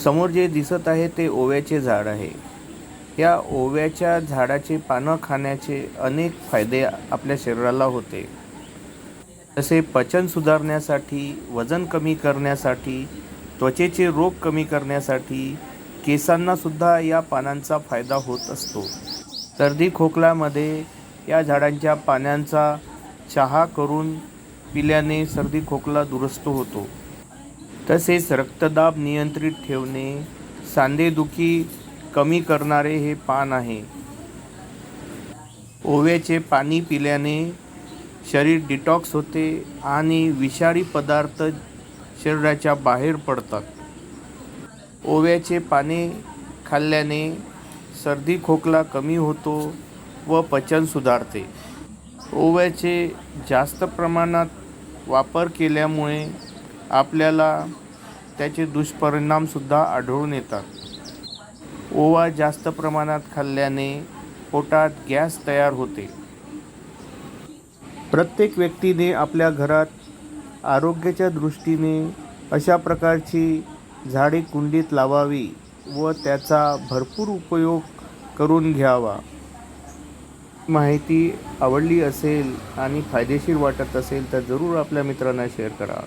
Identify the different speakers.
Speaker 1: समोर जे दिसत आहे ते ओव्याचे झाड आहे. या ओव्याच्या झाडाचे पानं खाण्याचे अनेक फायदे आपल्या शरीराला होते. जसे पचन सुधारण्यासाठी, वजन कमी करण्यासाठी, त्वचेचे रोग कमी करण्यासाठी, केसांनासुद्धा या पानांचा फायदा होत असतो. सर्दी खोकल्यामध्ये या झाडांच्या पानांचा चहा करून पिल्याने सर्दी खोकला दुरुस्त होतो. तसेच रक्तदाब नियंत्रित ठेवणे, सांधेदुखी कमी करणारे हे पान आहे. ओव्याचे पाणी पिल्याने शरीर डिटॉक्स होते आणि विषारी पदार्थ शरीराच्या बाहेर पडतात. ओव्याचे पाने खाल्ल्याने सर्दी खोकला कमी होतो व पचन सुधारते. ओव्याचे जास्त प्रमाणात वापर केल्यामुळे आपल्याला त्याचे दुष्परिणामसुद्धा आढळून येतात. ओवा जास्त प्रमाणात खाल्ल्याने पोटात गॅस तयार होते. प्रत्येक व्यक्तीने आपल्या घरात आरोग्याच्या दृष्टीने अशा प्रकारची झाडे कुंडीत लावावी व त्याचा भरपूर उपयोग करून घ्यावा. माहिती आवडली असेल आणि फायदेशीर वाटत असेल तर जरूर आपल्या मित्रांना शेअर करा.